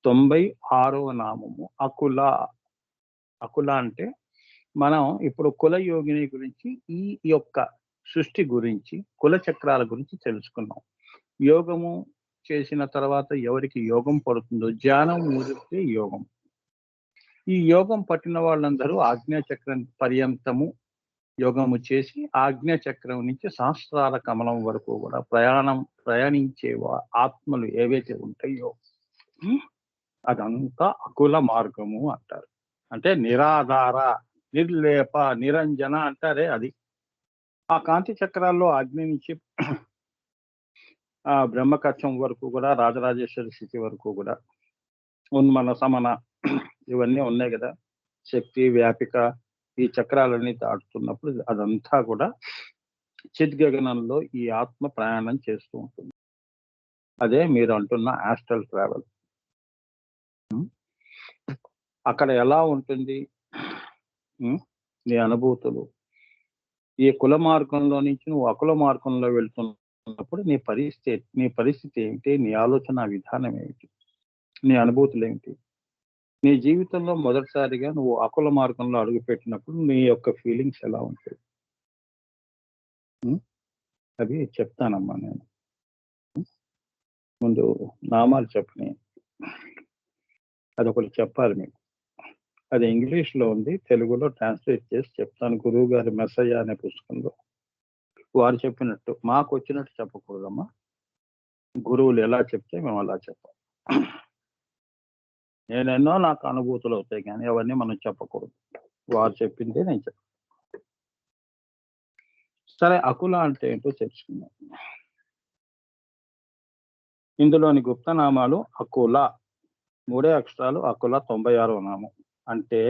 96వ నామము అకుల. అకుల అంటే మనం ఇప్పుడు కుల యోగిని గురించి ఈ యొక్క సృష్టి గురించి కుల చక్రాల గురించి తెలుసుకున్నాం. యోగము చేసిన తర్వాత ఎవరికి యోగం పడుతుందో ధ్యానం ముదిరితే యోగం. ఈ యోగం పట్టిన వాళ్ళందరూ ఆజ్ఞాచక్రం పర్యంతము యోగము చేసి ఆజ్ఞాచక్రం నుంచి సహస్రార కమలం వరకు కూడా ప్రయాణించే ఆత్మలు ఏవైతే ఉంటాయో అదంతా అకుల మార్గము అంటారు. అంటే నిరాధార, నిర్లేప, నిరంజన అంటారే అది. ఆ కాంతి చక్రాల్లో అగ్ని నుంచి ఆ బ్రహ్మకక్షం వరకు కూడా రాజరాజేశ్వరి స్థితి వరకు కూడా ఉన్మన సమన ఇవన్నీ ఉన్నాయి కదా, శక్తి వ్యాపిక, ఈ చక్రాలన్నీ దాటుతున్నప్పుడు అదంతా కూడా చిద్గగనంలో ఈ ఆత్మ ప్రయాణం చేస్తూ ఉంటుంది. అదే మీరు అంటున్న ఆస్ట్రల్ ట్రావెల్. అక్కడ ఎలా ఉంటుంది నీ అనుభూతులు? ఈ కుల మార్గంలో నుంచి నువ్వు అకుల మార్గంలో వెళ్తున్నప్పుడు నీ పరిస్థితి ఏమిటి? నీ ఆలోచన విధానం ఏమిటి? నీ అనుభూతులు ఏమిటి? నీ జీవితంలో మొదటిసారిగా నువ్వు అకుల మార్గంలో అడుగుపెట్టినప్పుడు నీ యొక్క ఫీలింగ్స్ ఎలా ఉంటాయి? అది చెప్తానమ్మా నేను. ముందు నామాలు చెప్పని అదొకటి చెప్పాలి మీకు. అది ఇంగ్లీష్లో ఉంది, తెలుగులో ట్రాన్స్లేట్ చేసి చెప్తాను. గురువు గారి మెస్సయ్య అనే పుస్తకంలో వారు చెప్పినట్టు మాకు వచ్చినట్టు చెప్పకూడదమ్మా. గురువులు ఎలా చెప్తే మేము అలా చెప్పాలి. నేనెన్నో నాకు అనుభూతులు అవుతాయి కానీ అవన్నీ మనం చెప్పకూడదు. వారు చెప్పిందే నేను చెప్పాను. సరే, అకుల అంటే ఏంటో తెలుసుకుందాం. ఇందులోని గుప్తనామాలు అకుల 3 అక్షరాలు. అకుల 96వ నామం. అంటే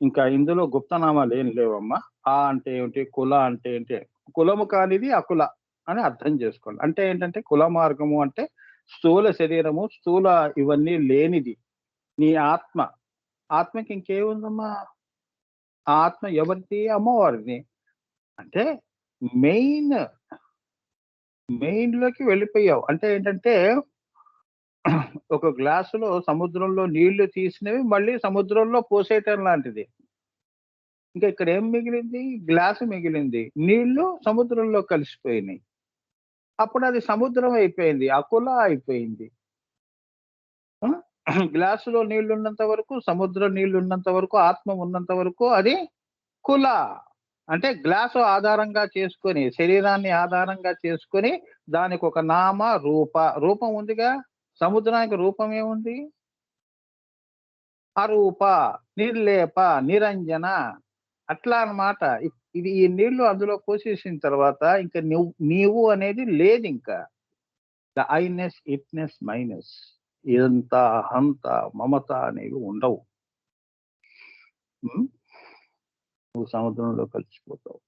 ఇంకా ఇందులో గుప్తనామాలు ఏం లేవమ్మా. ఆ అంటే ఏమిటి, కుల అంటే ఏంటి? కులము కానిది అకుల అని అర్థం చేసుకోండి. అంటే ఏంటంటే కుల మార్గము అంటే స్థూల శరీరము, స్థూల ఇవన్నీ లేనిది నీ ఆత్మ. ఆత్మకి ఇంకేముందమ్మా? ఆత్మ ఎవరిది? అమ్మవారిది. అంటే మెయిన్ లోకి వెళ్ళిపోయావు. అంటే ఏంటంటే ఒక గ్లాసులో సముద్రంలో నీళ్లు తీసినవి మళ్ళీ సముద్రంలో పోసేయటం లాంటిది. ఇంకా ఇక్కడ ఏం మిగిలింది? గ్లాసు మిగిలింది. నీళ్లు సముద్రంలో కలిసిపోయినాయి. అప్పుడు అది సముద్రం అయిపోయింది, అకుల అయిపోయింది. గ్లాసులో నీళ్లు ఉన్నంత వరకు, సముద్రం నీళ్లు ఉన్నంత వరకు, ఆత్మ ఉన్నంత వరకు అది కుల. అంటే గ్లాసు ఆధారంగా చేసుకొని, శరీరాన్ని ఆధారంగా చేసుకొని దానికి ఒక నామ రూపం ఉందిగా. సముద్రానికి రూపం ఏముంది? అరూప, నిర్లేప, నిరంజన. అట్లా అన్నమాట. ఇది ఈ నీళ్లు అందులో పోసేసిన తర్వాత ఇంకా నీవు అనేది లేదు. ఇంకా ద ఐనెస్, ఇట్నెస్, మైనస్, ఇదంతా హంత, మమత అనేవి ఉండవు. నువ్వు సముద్రంలో కలిసిపోతావు.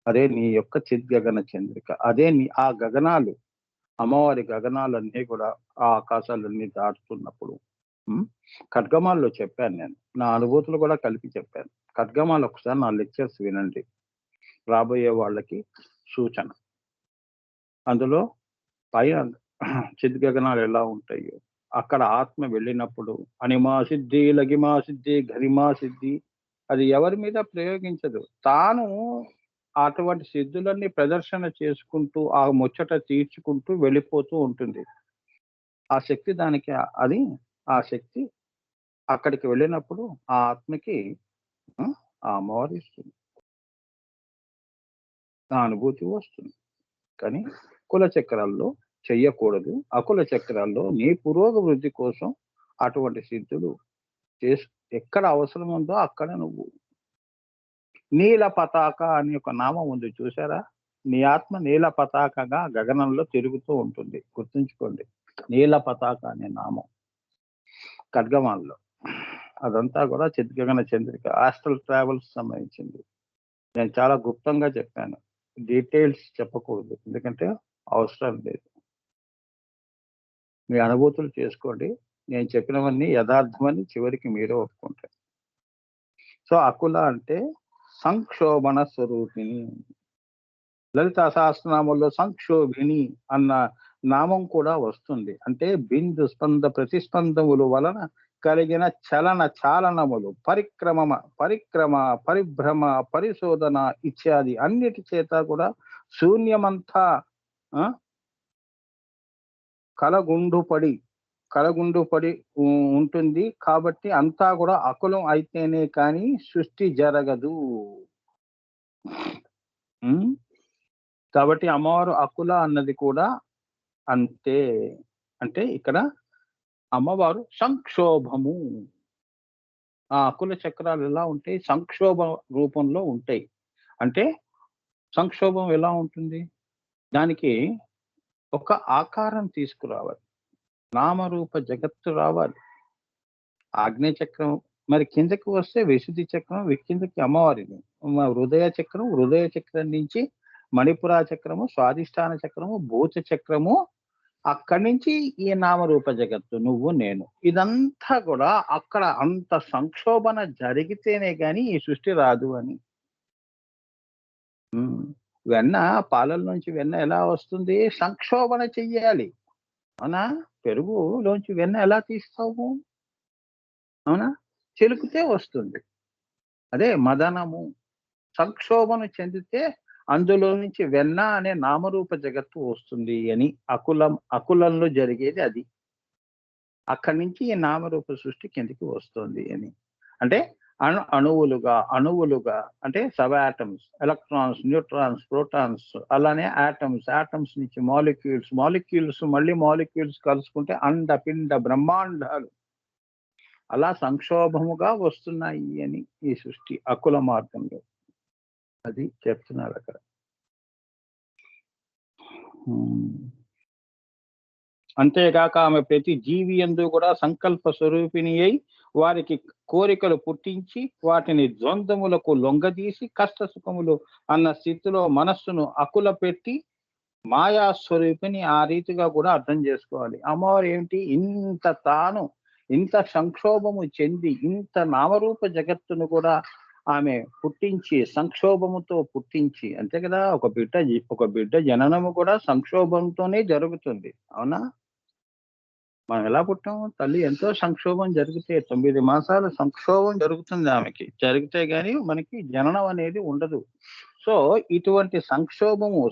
అదే నీ యొక్క చిద్గగన చంద్రిక. అదే ఆ గగనాలు, అమ్మవారి గగనాలన్నీ కూడా ఆ ఆకాశాలన్నీ దాటుతున్నప్పుడు ఖడ్గమాల్లో చెప్పాను నేను. నా అనుభూతులు కూడా కలిపి చెప్పాను. ఖడ్గమాలు ఒకసారి నా లెక్చర్స్ వినండి, రాబోయే వాళ్ళకి సూచన. అందులో పైన చిద్గగనాలు ఎలా ఉంటాయో అక్కడ ఆత్మ వెళ్ళినప్పుడు అనిమా సిద్ధి, లగిమా సిద్ధి, ఘరిమా సిద్ధి అది ఎవరి మీద ప్రయోగించదు. తాను అటువంటి సిద్ధులన్నీ ప్రదర్శన చేసుకుంటూ ఆ ముచ్చట తీర్చుకుంటూ వెళ్ళిపోతూ ఉంటుంది. ఆ శక్తి దానికి ఆ శక్తి అక్కడికి వెళ్ళినప్పుడు ఆ ఆత్మకి ఆ అమ్మవారు ఇస్తుంది, ఆ అనుభూతి వస్తుంది. కానీ కుల చక్రాల్లో చెయ్యకూడదు. అకుల చక్రాల్లో నీ పురోగవృద్ధి కోసం అటువంటి సిద్ధులు ఎక్కడ అవసరం ఉందో అక్కడ నువ్వు. నీల పతాక అని ఒక నామం ఉంది, చూసారా? నీ ఆత్మ నీల పతాకగా గగనంలో తిరుగుతూ ఉంటుంది. గుర్తుంచుకోండి, నీల పతాక అనే నామం ఖడ్గమాల్లో. అదంతా కూడా చిద్గగన చంద్రిక, ఆస్ట్రల్ ట్రావెల్స్ సంబంధించింది. నేను చాలా గుప్తంగా చెప్పాను, డీటెయిల్స్ చెప్పకూడదు, ఎందుకంటే అవసరం లేదు. మీ అనుభూతులు చేసుకోండి. నేను చెప్పినవన్నీ యథార్థమని చివరికి మీరే ఒప్పుకుంటారు. సో అకుల అంటే సంక్షోభణ స్వరూపిణి. లలితా సహస్రనామంలో సంక్షోభిణి అన్న నామం కూడా వస్తుంది. అంటే బిందు స్పంద ప్రతిస్పందములు వలన కలిగిన చలన చాలనములు పరిక్రమ పరిభ్రమ పరిశోధన ఇత్యాది అన్నిటి చేత కూడా శూన్యమంతా ఆ కలగుండుపడి ఉంటుంది. కాబట్టి అంతా కూడా అకులం అయితేనే కానీ సృష్టి జరగదు. కాబట్టి అమ్మవారు అకుల అన్నది కూడా అంతే. అంటే ఇక్కడ అమ్మవారు సంక్షోభము. ఆ అకుల చక్రాలు ఎలా ఉంటాయి? సంక్షోభ రూపంలో ఉంటాయి. అంటే సంక్షోభం ఎలా ఉంటుంది? దానికి ఒక ఆకారం తీసుకురావాలి. నామరూప జగత్తు రావాలి. ఆగ్నేయ చక్రం మరి కిందకి వస్తే విశుద్ధి చక్రం, కిందకి అమ్మవారిది. హృదయ చక్రం నుంచి మణిపుర చక్రము, స్వాధిష్టాన చక్రము, భూత చక్రము, అక్కడి నుంచి ఈ నామరూప జగత్తు నువ్వు నేను. ఇదంతా కూడా అక్కడ అంత సంక్షోభన జరిగితేనే గాని ఈ సృష్టి రాదు అని. వెన్న పాలల నుంచి వెన్న ఎలా వస్తుంది? సంక్షోభన చెయ్యాలి. అవునా? పెరుగులోంచి వెన్న ఎలా తీస్తావు? అవునా? చిలుకుతే వస్తుంది. అదే మదనము. సంక్షోభన చెందితే అందులో నుంచి వెన్న అనే నామరూప జగత్తు వస్తుంది అని అకులంలో జరిగేది అది. అక్కడి నుంచి ఈ నామరూప సృష్టి కిందికి వస్తుంది అని. అంటే అణువులుగా అంటే sub atoms, electrons, neutrons, protons, అలానే ఆటమ్స్ నుంచి మాలిక్యూల్స్ మళ్ళీ మాలిక్యూల్స్ కలుసుకుంటే అండ పిండ బ్రహ్మాండాలు అలా సంక్షోభముగా వస్తున్నాయి అని ఈ సృష్టి అకుల మార్గంలో. అది చెప్తున్నారు అక్కడ. అంతేగాక ఆమె ప్రతి జీవి యందు కూడా సంకల్ప స్వరూపిణి అయి వారికి కోరికలు పుట్టించి వాటిని ద్వంద్వములకు లొంగదీసి కష్ట సుఖములు అన్న స్థితిలో మనస్సును అకుల పెట్టి మాయా స్వరూపిణి ఆ రీతిగా కూడా అర్థం చేసుకోవాలి. అమ్మవారు ఏమిటి? ఇంత సంక్షోభము చెంది ఇంత నామరూప జగత్తును కూడా ఆమె పుట్టించి సంక్షోభముతో పుట్టించి, అంతే కదా. ఒక బిడ్డ జననము కూడా సంక్షోభంతోనే జరుగుతుంది. అవునా? మనం ఎలా పుట్టాము? తల్లి ఎంతో సంక్షోభం జరిగితే 9 మాసాల సంక్షోభం జరుగుతుంది ఆమెకి. జరిగితే గాని మనకి జననం అనేది ఉండదు. సో ఇటువంటి సంక్షోభము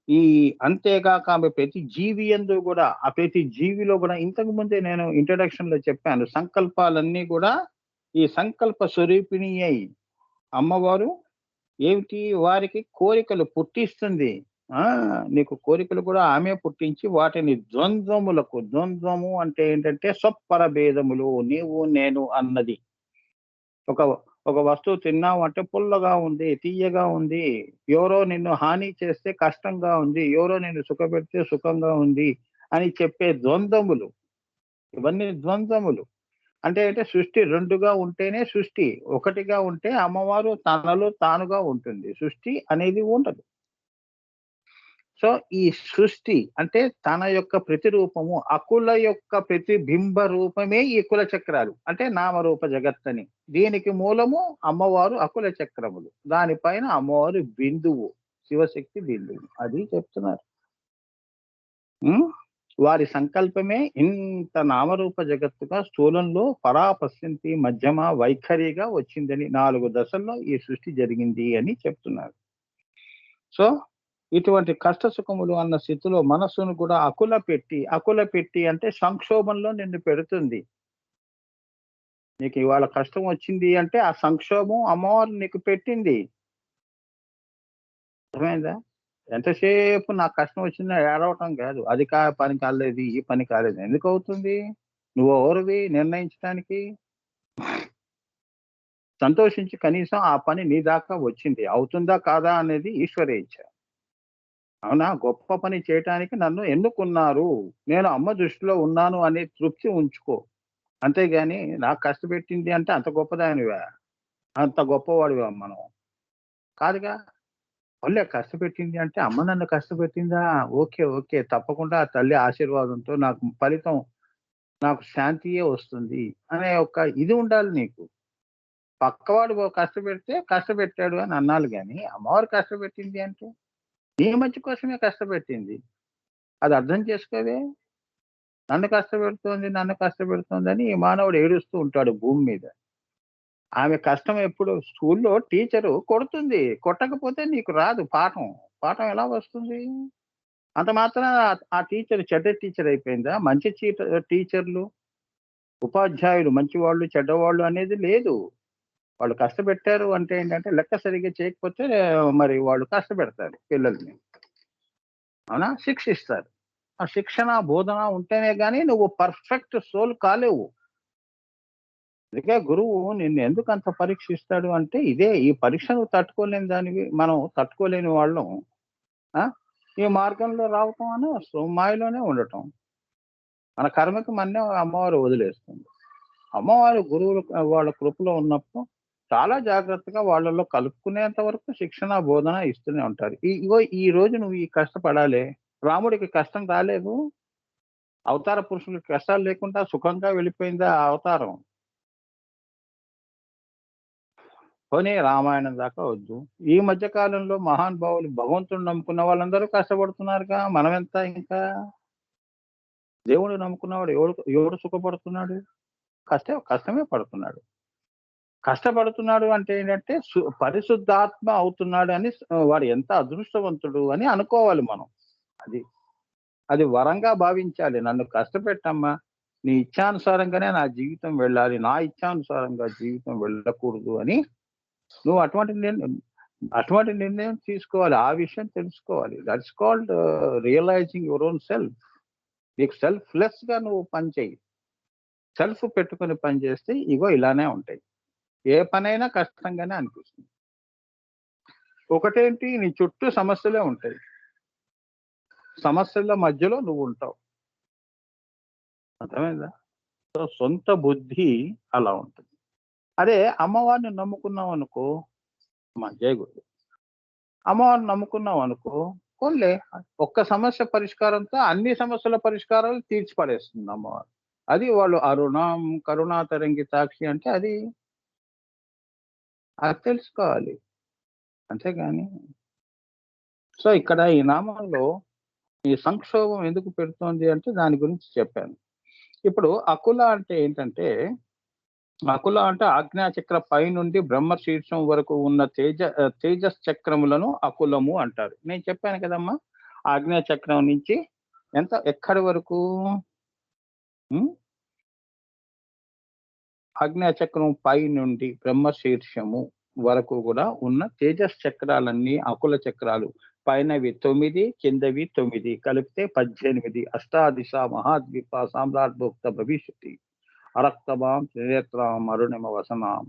ఈ అంతేగాక ఆమె ప్రతి జీవి యందు కూడా ఆ ప్రతి జీవిలో కూడా ఇంతకు ముందే నేను ఇంట్రడక్షన్ లో చెప్పాను. సంకల్పాలన్నీ కూడా ఈ సంకల్ప స్వరూపిణి అయి అమ్మవారు ఏమిటి? వారికి కోరికలు పుట్టిస్తుంది. నీకు కోరికలు కూడా ఆమె పుట్టించి వాటిని ద్వంద్వము అంటే ఏంటంటే స్వపర భేదములు, నీవు నేను అన్నది. ఒక వస్తువు తిన్నావు అంటే పుల్లగా ఉంది, తీయగా ఉంది. ఎవరో నిన్ను హాని చేస్తే కష్టంగా ఉంది, ఎవరో నిన్ను సుఖపెడితే సుఖంగా ఉంది అని చెప్పే ద్వంద్వములు. ఇవన్నీ ద్వంద్వములు. అంటే సృష్టి రెండుగా ఉంటేనే సృష్టి. ఒకటిగా ఉంటే అమ్మవారు తనలో తానుగా ఉంటుంది. సృష్టి అనేది ఉండదు. సో ఈ సృష్టి అంటే తన యొక్క ప్రతిరూపము, అకుల యొక్క ప్రతిబింబ రూపమే ఈ కుల చక్రాలు. అంటే నామరూప జగత్తని. దీనికి మూలము అమ్మవారు అకుల చక్రములు. దానిపైన అమ్మవారు బిందువు, శివశక్తి బిందువు. అది చెప్తున్నారు. వారి సంకల్పమే ఇంత నామరూప జగత్తుగా స్థూలంలో పరాపశ్యంతి మధ్యమ వైఖరిగా వచ్చిందని 4 దశల్లో ఈ సృష్టి జరిగింది అని చెప్తున్నారు. సో ఇటువంటి కష్ట సుఖములు అన్న స్థితిలో మనస్సును కూడా అకుల పెట్టి అంటే సంక్షోభంలో నిన్ను పెడుతుంది. నీకు ఇవాళ కష్టం వచ్చింది అంటే ఆ సంక్షోభం అమ్మవారు నీకు పెట్టింది. అర్థమైందా? ఎంతసేపు నాకు కష్టం వచ్చిందా ఏడవటం కాదు. అది పని కాలేదు, ఈ పని కాలేదు. ఎందుకు అవుతుంది? నువ్వు ఎవరివి నిర్ణయించడానికి? సంతోషించి కనీసం ఆ పని నీ దాకా వచ్చింది. అవుతుందా కాదా అనేది ఈశ్వర ఇచ్ఛ. అవునా? గొప్ప పని చేయటానికి నన్ను ఎన్నుకున్నారు, నేను అమ్మ దృష్టిలో ఉన్నాను అనే తృప్తి ఉంచుకో. అంతేగాని నాకు కష్టపెట్టింది అంటే అంత గొప్పదానివా? అంత గొప్పవాడివా మనం? కాదుగా. వాళ్ళే కష్టపెట్టింది అంటే అమ్మ నన్ను కష్టపెట్టిందా? ఓకే. తప్పకుండా ఆ తల్లి ఆశీర్వాదంతో నాకు ఫలితం, నాకు శాంతియే వస్తుంది అనే ఒక ఇది ఉండాలి నీకు. పక్కవాడు కష్టపెడితే కష్టపెట్టాడు అని అన్నాలి గాని, అమ్మవారు కష్టపెట్టింది అంటే నీ మంచి కోసమే కష్టపెట్టింది. అది అర్థం చేసుకోవే. నన్ను కష్టపెడుతోందని ఈ మానవుడు ఏడుస్తూ ఉంటాడు భూమి మీద. ఆమె కష్టం ఎప్పుడు స్కూల్లో టీచరు కొడుతుంది. కొట్టకపోతే నీకు రాదు పాఠం. పాఠం ఎలా వస్తుంది? అంత మాత్రాన ఆ టీచర్ చెడ్డ టీచర్ అయిపోయిందా? మంచి టీచర్లు, ఉపాధ్యాయులు మంచివాళ్ళు, చెడ్డవాళ్ళు అనేది లేదు. వాళ్ళు కష్టపెట్టారు అంటే ఏంటంటే లెక్క సరిగ్గా చేయకపోతే మరి వాళ్ళు కష్టపెడతారు పిల్లల్ని. అవునా? శిక్షిస్తారు. ఆ శిక్షణ, బోధన ఉంటేనే గాని నువ్వు పర్ఫెక్ట్ సోల్ కాలేవు. అందుకే గురువు నిన్నెందుకంత పరీక్షిస్తాడు అంటే ఇదే. ఈ పరీక్ష నువ్వు తట్టుకోలేని దానివి, మనం తట్టుకోలేని వాళ్ళం. ఆ! ఈ మార్గంలో రావటం అని మాయలోనే ఉండటం. మన కర్మకి మన్నే అమ్మవారు వదిలేస్తుంది. అమ్మవారు గురువులు వాళ్ళ కృపలో ఉన్నప్పుడు చాలా జాగ్రత్తగా వాళ్ళలో కలుపుకునేంత వరకు శిక్షణ, బోధన ఇస్తూనే ఉంటారు. ఇగో ఈ రోజు నువ్వు ఈ కష్టపడాలే. రాముడికి కష్టం రాలేదు. అవతార పురుషులకి కష్టాలు లేకుండా సుఖంగా వెళ్ళిపోయిందా ఆ అవతారం. పోనీ రామాయణం దాకా వద్దు. ఈ మధ్య కాలంలో మహానుభావులు భగవంతుడిని నమ్ముకున్న వాళ్ళందరూ కష్టపడుతున్నారుగా. మనమెంత ఇంకా? దేవుడిని నమ్ముకున్నవాడు ఎవడు సుఖపడుతున్నాడు? కష్టమే పడుతున్నాడు. కష్టపడుతున్నాడు అంటే ఏంటంటే పరిశుద్ధాత్మ అవుతున్నాడు అని వాడు ఎంత అదృష్టవంతుడు అని అనుకోవాలి మనం. అది. అది వరంగా భావించాలి. నన్ను కష్టపెట్టమ్మా! నీ ఇచ్ఛానుసారంగానే నా జీవితం వెళ్ళాలి. నా ఇచ్ఛానుసారంగా జీవితం వెళ్ళకూడదు అని నువ్వు అటువంటి నిర్ణయం తీసుకోవాలి. ఆ విషయం తెలుసుకోవాలి. That's called realizing your own self. నీకు సెల్ఫ్‌లెస్‌గా నువ్వు పని చెయ్యి. సెల్ఫ్ పెట్టుకొని పని చేస్తే ఇగో ఇలానే ఉంటాయి. ఏ పనైనా కష్టంగానే అనిపిస్తుంది. ఒకటేంటి నీ చుట్టూ సమస్యలే ఉంటాయి. సమస్యల మధ్యలో నువ్వుంటావు. అర్థమైందా? సో, సొంత బుద్ధి అలా ఉంటుంది. అదే అమ్మవారిని నమ్ముకున్నావనుకో జై గురు. అమ్మవారిని నమ్ముకున్నావనుకో పోన్లే ఒక్క సమస్య పరిష్కారంతో అన్ని సమస్యల పరిష్కారాలు తీర్చి పడేస్తుంది అమ్మవారు. అది వాళ్ళు అరుణాం కరుణా తరంగితాక్షి అంటే అది తెలుసుకోవాలి. అంతేగాని సో, ఇక్కడ ఈ నామంలో ఈ సంక్షోభం ఎందుకు పెడుతోంది అంటే దాని గురించి చెప్పాను. ఇప్పుడు అకుల అంటే ఏంటంటే, అకుల అంటే ఆజ్ఞాచక్ర పైనుండి బ్రహ్మ శీర్షం వరకు ఉన్న తేజస్ చక్రములను అకులము అంటారు. నేను చెప్పాను కదమ్మా! ఆజ్ఞాచక్రం నుంచి ఎక్కడి వరకు? హ్మ్. ఆజ్ఞాచక్రం పై నుండి బ్రహ్మ శీర్షము వరకు గూడా ఉన్న తేజస్ చక్రాలన్నీ అకుల చక్రాలు. పైనవి 9, కిందవి 9 కలిపితే 18. అష్టాదిశ మహాద్వీప సామ్రాజ్ఞోక్త భవిష్యతి. అరక్తమాం త్రినేత్రాం అరుణిమ వసనాం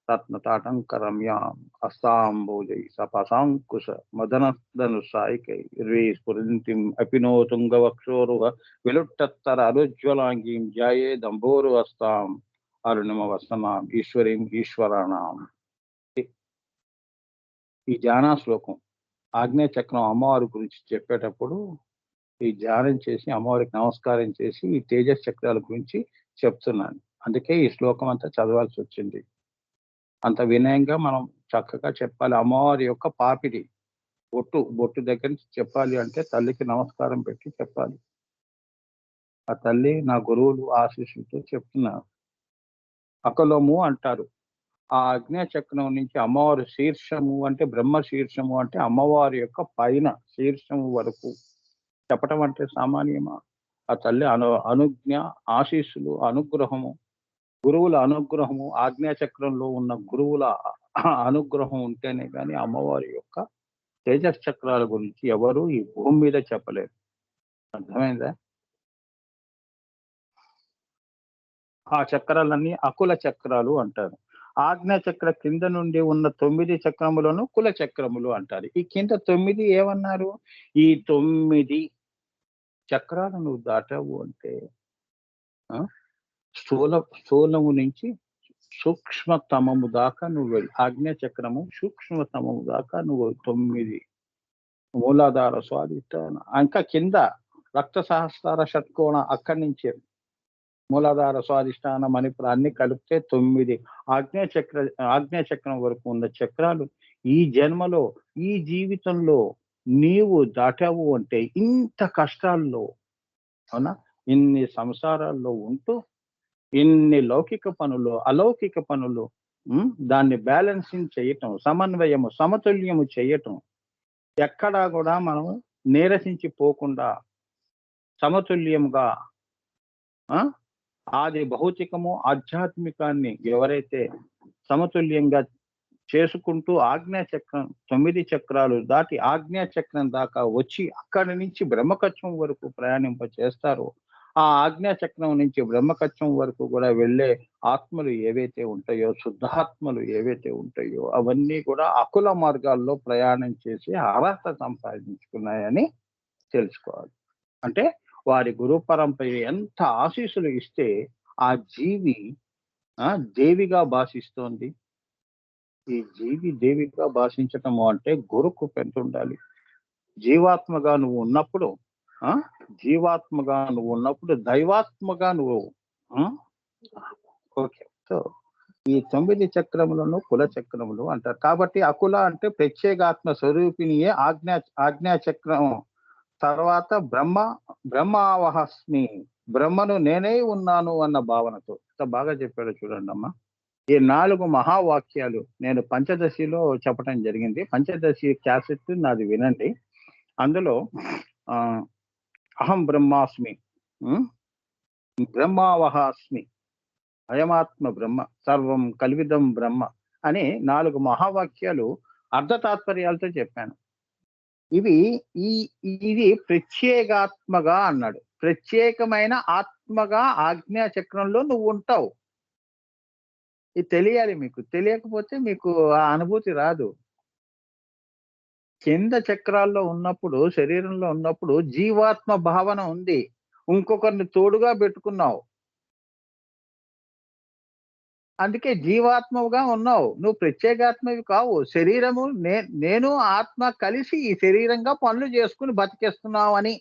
రత్నతాటంకరమ్యాం హస్తాంబోజై సపసాంకుశ మదనదనుసాయికై స్ఫురింతిం అపినో తుంగవక్షోరుహ విలుట్టత్తర అరుజ్వలాంగీం ధ్యాయేదంబోరు హస్తాం అరుణిమ వసనాం ఈశ్వరీం ఈశ్వరాణం. ఈ ధ్యాన శ్లోకం ఆగ్నేయ చక్రం అమ్మవారి గురించి చెప్పేటప్పుడు ఈ ధ్యానం చేసి అమ్మవారికి నమస్కారం చేసి ఈ తేజస్ చక్రాల గురించి చెప్తున్నాను. అందుకే ఈ శ్లోకం అంతా చదవాల్సి వచ్చింది. అంత వినయంగా మనం చక్కగా చెప్పాలి. అమ్మవారి యొక్క పాపిడి బొట్టు దగ్గర నుంచి చెప్పాలి అంటే తల్లికి నమస్కారం పెట్టి చెప్పాలి. ఆ తల్లి నా గురువులు ఆశీస్సులతో చెప్తున్నారు. అకలము అంటారు. ఆ ఆగ్నేయ చక్రం నుంచి అమ్మవారి శీర్షము అంటే బ్రహ్మ శీర్షము అంటే అమ్మవారి యొక్క పైన శీర్షము వరకు చెప్పటం అంటే సామాన్యమా? ఆ తల్లి అనుజ్ఞ, ఆశీస్సులు, అనుగ్రహము, గురువుల అనుగ్రహము, ఆజ్ఞా చక్రంలో ఉన్న గురువుల అనుగ్రహం ఉంటేనే గాని అమ్మవారి యొక్క తేజస్ చక్రాల గురించి ఎవరు ఈ భూమి మీద చెప్పలేరు. అర్థమైందా? ఆ చక్రాలన్నీ అకుల చక్రాలు అంటారు. ఆజ్ఞా చక్ర కింద నుండి ఉన్న 9 చక్రములను కుల చక్రములు అంటారు. ఈ కింద 9 ఏమన్నారు? ఈ 9 చక్రాలు నువ్వు దాటావు అంటే స్థూలము నుంచి సూక్ష్మతమము దాకా నువ్వు ఆజ్ఞా చక్రము సూక్ష్మతమము దాకా నువ్వు 9 మూలాధార స్వాధిష్టాన ఇంకా కింద రక్త సహస్రార షట్కోణ అక్కడి నుంచి మూలాధార స్వాధిష్టాన మణిపుర అన్ని కలిపితే 9 ఆజ్ఞా చక్రం వరకు ఉన్న చక్రాలు ఈ జన్మలో ఈ జీవితంలో నీవు దాటావు అంటే ఇంత కష్టాల్లో, అవునా? ఇన్ని సంసారాల్లో ఉంటూ, ఇన్ని లౌకిక పనులు, అలౌకిక పనులు, దాన్ని బ్యాలెన్సింగ్ చేయటం, సమన్వయము, సమతుల్యము చేయటం, ఎక్కడా కూడా మనం నీరసించిపోకుండా సమతుల్యముగా ఆ ఆది భౌతికము, ఆధ్యాత్మికాన్ని ఎవరైతే సమతుల్యంగా చేసుకుంటూ ఆజ్ఞా చక్రం 9 చక్రాలు దాటి ఆజ్ఞా చక్రం దాకా వచ్చి అక్కడి నుంచి బ్రహ్మకత్వం వరకు ప్రయాణింప చేస్తారో, ఆ ఆజ్ఞా చక్రం నుంచి బ్రహ్మకత్వం వరకు కూడా వెళ్ళే ఆత్మలు ఏవైతే ఉంటాయో, శుద్ధాత్మలు ఏవైతే ఉంటాయో, అవన్నీ కూడా అకుల మార్గాల్లో ప్రయాణం చేసి అర్హత సంపాదించుకున్నాయని తెలుసుకోవాలి. అంటే వారి గురు పరంపర ఎంత ఆశీస్సులు ఇస్తే ఆ జీవి దేవిగా భాషిస్తోంది. ఈ జీవి దేవిగా భాషించటము అంటే గురుకు ఎంత ఉండాలి. జీవాత్మగా నువ్వు ఉన్నప్పుడు జీవాత్మగా నువ్వు ఉన్నప్పుడు దైవాత్మగా నువ్వు ఓకే. సో ఈ 9 చక్రములను కుల చక్రములు అంటారు. కాబట్టి అకుల అంటే ప్రత్యేగాత్మ స్వరూపిణియే ఆజ్ఞా చక్రం. తర్వాత బ్రహ్మావహస్మి, బ్రహ్మను నేనే ఉన్నాను అన్న భావనతో. ఎంత బాగా చెప్పాడో చూడండి అమ్మా. ఈ 4 మహావాక్యాలు నేను పంచదశిలో చెప్పటం జరిగింది. పంచదశి క్యాసెట్ నాది వినండి. అందులో అహం బ్రహ్మాస్మి, బ్రహ్మావహాస్మి, అయమాత్మ బ్రహ్మ, సర్వం కల్విదం బ్రహ్మ అని 4 మహావాక్యాలు అర్ధ తాత్పర్యాలతో చెప్పాను. ఇది ప్రత్యేగాత్మగా అన్నాడు. ప్రత్యేకమైన ఆత్మగా ఆజ్ఞా చక్రంలో నువ్వు ఉంటావు. ఇది తెలియాలి మీకు. తెలియకపోతే మీకు ఆ అనుభూతి రాదు. కింద చక్రాల్లో ఉన్నప్పుడు, శరీరంలో ఉన్నప్పుడు జీవాత్మ భావన ఉంది. ఇంకొకరిని తోడుగా పెట్టుకున్నావు. అందుకే జీవాత్మగా ఉన్నావు. నువ్వు ప్రత్యేగాత్మవి కావు. శరీరము నేను ఆత్మ కలిసి ఈ శరీరంగా పనులు చేసుకుని బతికేస్తున్నావు అని.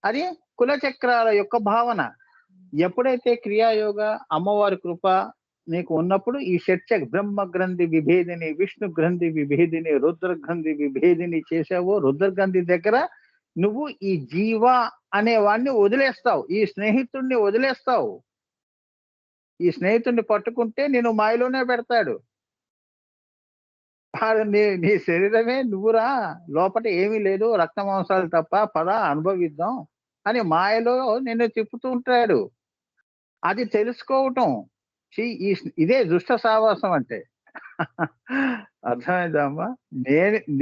అది కులచక్రాల యొక్క భావన. ఎప్పుడైతే క్రియాయోగ అమ్మవారి కృప నీకు ఉన్నప్పుడు ఈ షట్చక్ బ్రహ్మ గ్రంథి విభేదిని, విష్ణు గ్రంథి విభేదిని, రుద్ర గ్రంథి విభేదిని చేసావో, రుద్ర గ్రంథి దగ్గర నువ్వు ఈ జీవ అనే వాడిని వదిలేస్తావు. ఈ స్నేహితుడిని వదిలేస్తావు. ఈ స్నేహితుడిని పట్టుకుంటే నేను మాయలోనే పెడతాడు. నీ శరీరమే నువ్వురా, లోపల ఏమీ లేదు, రక్త మాంసాలు తప్ప, పద అనుభవిద్దాం అని మాయలో నిన్ను తిప్పుతూ ఉంటాడు. అది తెలుసుకోవటం ఇదే దుష్ట సావాసం అంటే. అర్థమైందమ్మా?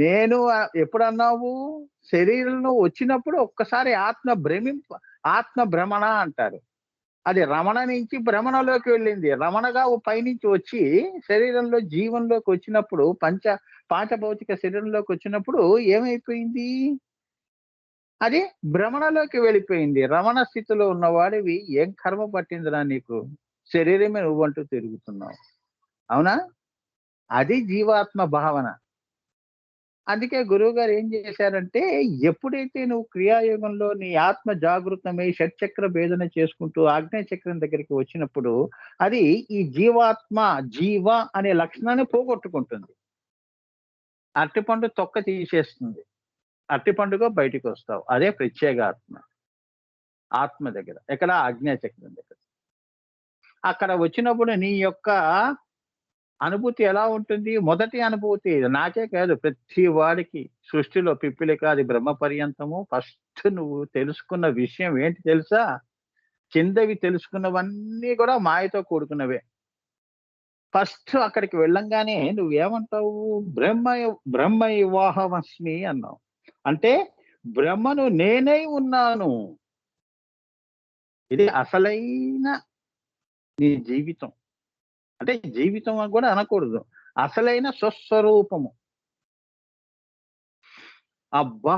నేను ఎప్పుడు అన్నావు? శరీరంలో వచ్చినప్పుడు ఒక్కసారి ఆత్మ భ్రమణ అంటారు. అది రమణ నుంచి భ్రమణలోకి వెళ్ళింది. రమణగా పైనుంచి వచ్చి శరీరంలో జీవంలోకి వచ్చినప్పుడు, పాంచభౌతిక శరీరంలోకి వచ్చినప్పుడు ఏమైపోయింది? అది భ్రమణలోకి వెళ్ళిపోయింది. రమణ స్థితిలో ఉన్నవాడివి ఏం కర్మ పట్టిందిరా నీకు? శరీరమే నువ్వంటూ తిరుగుతున్నావు. అవునా? అది జీవాత్మ భావన. అందుకే గురువు గారు ఏం చేశారంటే, ఎప్పుడైతే నువ్వు క్రియాయోగంలో నీ ఆత్మ జాగృతమై షట్చక్ర భేదన చేసుకుంటూ ఆగ్నేయ చక్రం దగ్గరికి వచ్చినప్పుడు, అది ఈ జీవ అనే లక్షణాన్ని పోగొట్టుకుంటుంది. అరటిపండు తొక్క తీసేస్తుంది. అరటిపండుగా బయటికి వస్తావు. అదే ప్రత్యేక ఆత్మ దగ్గర. ఎక్కడ? ఆజ్ఞా చక్రం దగ్గర. అక్కడ వచ్చినప్పుడు నీ యొక్క అనుభూతి ఎలా ఉంటుంది? మొదటి అనుభూతి నాకే కాదు, ప్రతి వాడికి సృష్టిలో పిప్పిలిక అది బ్రహ్మ పర్యంతము. ఫస్ట్ నువ్వు తెలుసుకున్న విషయం ఏంటి తెలుసా? కిందవి తెలుసుకున్నవన్నీ కూడా మాయతో కూడుకున్నవే. ఫస్ట్ అక్కడికి వెళ్ళంగానే నువ్వేమంటావు? బ్రహ్మైవాహమస్మి అన్నావు. అంటే బ్రహ్మను నేనై ఉన్నాను. ఇది అసలైన నీ జీవితం. అంటే జీవితం అని కూడా అనకూడదు. అసలైన స్వస్వరూపము. అబ్బా!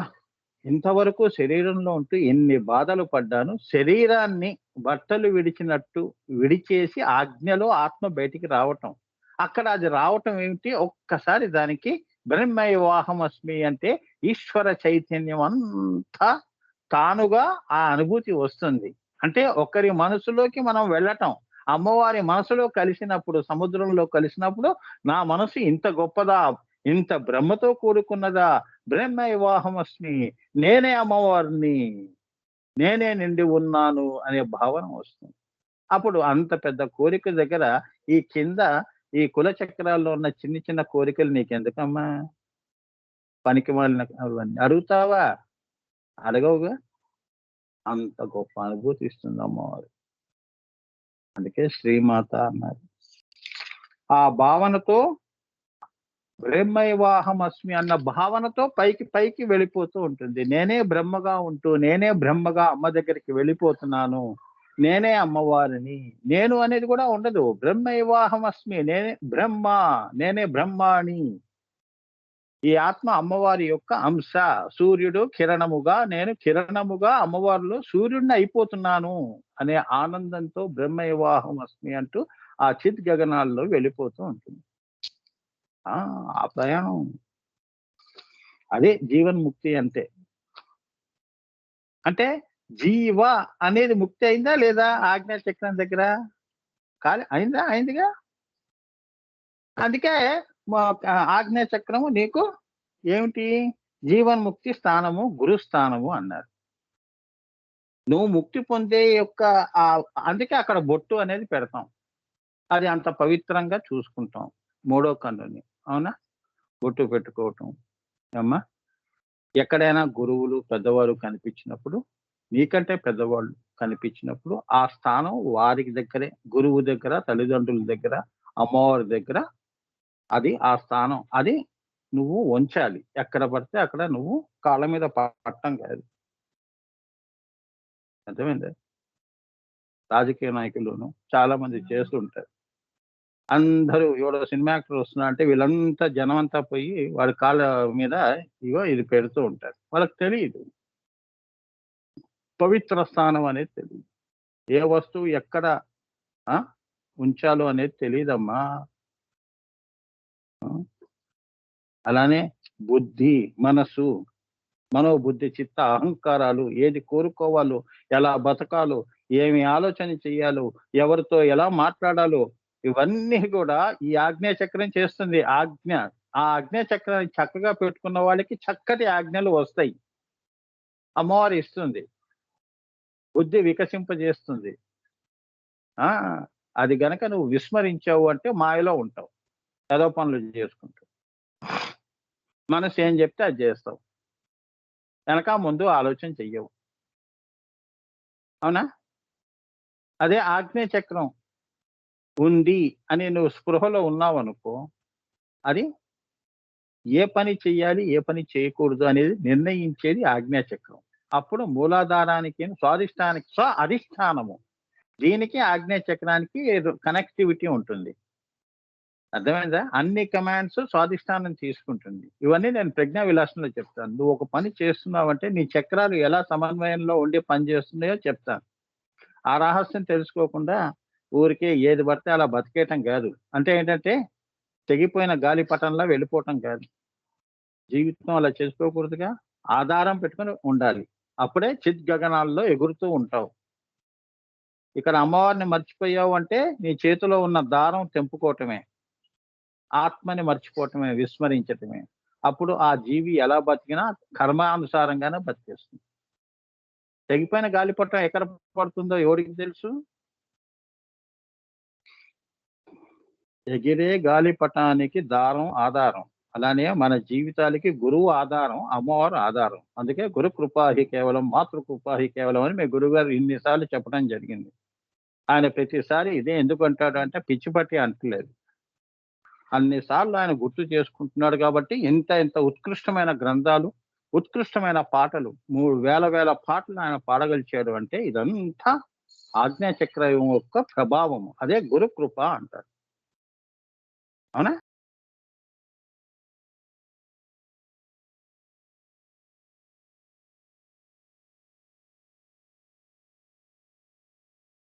ఇంతవరకు శరీరంలో ఉంటూ ఎన్ని బాధలు పడ్డాను. శరీరాన్ని బట్టలు విడిచినట్టు విడిచేసి ఆజ్ఞలో ఆత్మ బయటికి రావటం. అక్కడ అది రావటం ఏమిటి? ఒక్కసారి దానికి బ్రహ్మైవాహమస్మి అంటే ఈశ్వర చైతన్యం అంతా తానుగా ఆ అనుభూతి వస్తుంది. అంటే ఒకరి మనసులోకి మనం వెళ్ళటం. అమ్మవారి మనసులో కలిసినప్పుడు, సముద్రంలో కలిసినప్పుడు నా మనసు ఇంత గొప్పదా? ఇంత బ్రహ్మతో కూడుకున్నదా? బ్రహ్మ వివాహమస్మి, నేనే అమ్మవారిని, నేనే నిండి ఉన్నాను అనే భావన వస్తుంది. అప్పుడు అంత పెద్ద కోరిక దగ్గర ఈ కింద ఈ కుల చక్రాల్లో ఉన్న చిన్న చిన్న కోరికలు నీకెందుకమ్మా? పనికిమాలిన అవన్నీ. అడుగుతావా? అడగవుగా. అంత గొప్ప అనుభూతి ఇస్తుంది అమ్మవారు. అందుకే శ్రీమాత అన్నారు. ఆ భావనతో బ్రహ్మైవాహమస్మి అన్న భావనతో పైకి పైకి వెళ్ళిపోతూ ఉంటుంది. నేనే బ్రహ్మగా ఉంటూ, నేనే బ్రహ్మగా అమ్మ దగ్గరికి వెళ్ళిపోతున్నాను. నేనే అమ్మవారిని. నేను అనేది కూడా ఉండదు. బ్రహ్మైవాహమస్మి, నేనే బ్రహ్మ, నేనే బ్రహ్మాణి. ఈ ఆత్మ అమ్మవారి యొక్క అంశ. సూర్యుడు కిరణముగా, నేను కిరణముగా అమ్మవారిలో సూర్యుడిని అయిపోతున్నాను అనే ఆనందంతో బ్రహ్మైవాహమస్మి అంటూ ఆ చిత్ గగనాల్లో వెళ్ళిపోతూ ఉంటుంది. ఆ ప్రయాణం అదే జీవన్ముక్తి అంటే. అంటే జీవ అనేది ముక్తి అయిందా లేదా? ఆజ్ఞా చక్రం దగ్గర అయిందా? అయిందిగా. అందుకే ఆజ్ఞా చక్రము నీకు ఏమిటి? జీవన్ముక్తి స్థానము, గురుస్థానము అన్నారు. నువ్వు ముక్తి పొందే యొక్క అందుకే అక్కడ బొట్టు అనేది పెడతాం. అది అంత పవిత్రంగా చూసుకుంటాం. మూడో కన్నుని. అవునా? బొట్టు పెట్టుకోవటం. అమ్మా! ఎక్కడైనా గురువులు, పెద్దవారు కనిపించినప్పుడు, నీకంటే పెద్దవాళ్ళు కనిపించినప్పుడు, ఆ స్థానం వారికి దగ్గరే. గురువు దగ్గర, తల్లిదండ్రుల దగ్గర, అమ్మవారి దగ్గర అది ఆ స్థానం. అది నువ్వు ఉంచాలి. ఎక్కడ పడితే అక్కడ నువ్వు కాళ్ళ మీద పడటం కాదు. అర్థమైందా? రాజకీయ నాయకులును చాలా మంది చేస్తుంటారు. అందరూ ఎవడో సినిమా యాక్టర్ వస్తున్నా అంటే వీళ్ళంతా జనమంతా పోయి వాడి కాళ్ళ మీద ఇగో ఇది పెడుతూ ఉంటారు. వాళ్ళకి తెలీదు. పవిత్ర స్థానం అనేది తెలీదు. ఏ వస్తువు ఎక్కడ ఆ! ఉంచాలో అనేది తెలీదమ్మా. ఆ! అలానే బుద్ధి, మనసు, మనోబుద్ధి, చిత్త, అహంకారాలు ఏది కోరుకోవాలో, ఎలా బతకాలో, ఏమి ఆలోచన చెయ్యాలో, ఎవరితో ఎలా మాట్లాడాలో ఇవన్నీ కూడా ఈ ఆజ్ఞా చక్రం చేస్తుంది. ఆజ్ఞ. ఆ ఆజ్ఞా చక్రాన్ని చక్కగా పెట్టుకున్న వాళ్ళకి చక్కటి ఆజ్ఞలు వస్తాయి. అమ్మవారు ఇస్తుంది. బుద్ధి వికసింపజేస్తుంది. ఆ! అది గనక నువ్వు విస్మరించావు అంటే మాయలో ఉంటావు. ఏదో పనులు చేసుకుంటూ. మనసు ఏం చెప్తే అది చేస్తావు. వెనక ముందు ఆలోచన చెయ్యవు. అవునా? అదే ఆగ్నేయ చక్రం ఉంది అని నువ్వు స్పృహలో ఉన్నావనుకో, అది ఏ పని చెయ్యాలి, ఏ పని చేయకూడదు అనేది నిర్ణయించేది ఆజ్ఞా చక్రం. అప్పుడు మూలాధారానికి, అధిష్టానము. దీనికి ఆజ్ఞా చక్రానికి కనెక్టివిటీ ఉంటుంది. అర్థమైందా? అన్ని కమాండ్స్ స్వాధిష్టానం తీసుకుంటుంది. ఇవన్నీ నేను ప్రజ్ఞా విలాసంలో చెప్తాను. నువ్వు ఒక పని చేస్తున్నావంటే నీ చక్రాలు ఎలా సమన్వయంలో ఉండి పనిచేస్తున్నాయో చెప్తాను. ఆ రహస్యం తెలుసుకోకుండా ఊరికే ఏది పడితే అలా బతికేయటం కాదు. అంటే ఏంటంటే తెగిపోయిన గాలిపటంలా వెళ్ళిపోవటం కాదు. జీవితం అలా చేసుకోకూడదుగా. ఆధారం పెట్టుకొని ఉండాలి. అప్పుడే చిత్ గగనాల్లో ఎగురుతూ ఉంటావు. ఇక్కడ అమ్మవారిని మర్చిపోయావు అంటే నీ చేతిలో ఉన్న దారం తెంపుకోవటమే. ఆత్మని మర్చిపోవటమే, విస్మరించటమే. అప్పుడు ఆ జీవి ఎలా బతికినా కర్మానుసారంగానే బతికేస్తుంది. తెగిపోయిన గాలిపటం ఎక్కడ పడుతుందో ఎవడికి తెలుసు? ఎగిరే గాలిపటానికి దారం ఆధారం. అలానే మన జీవితాలకి గురువు ఆధారం, అమ్మవారు ఆధారం. అందుకే గురు కృపాహి కేవలం, మాతృ కృపాహి కేవలం అని మీ గురువుగారు ఇన్ని సార్లు చెప్పడం జరిగింది. ఆయన ప్రతిసారి ఇదే ఎందుకంటాడు అంటే పిచ్చి పట్టి అంటలేదు. అన్ని సార్లు ఆయన గుర్తు చేసుకుంటున్నాడు కాబట్టి ఇంత ఉత్కృష్టమైన గ్రంథాలు, ఉత్కృష్టమైన పాటలు 3000 పాటలు ఆయన పాడగలిచాడు అంటే ఇదంతా ఆజ్ఞా చక్రం యొక్క ప్రభావము. అదే గురు కృప అంటారు. అవునా?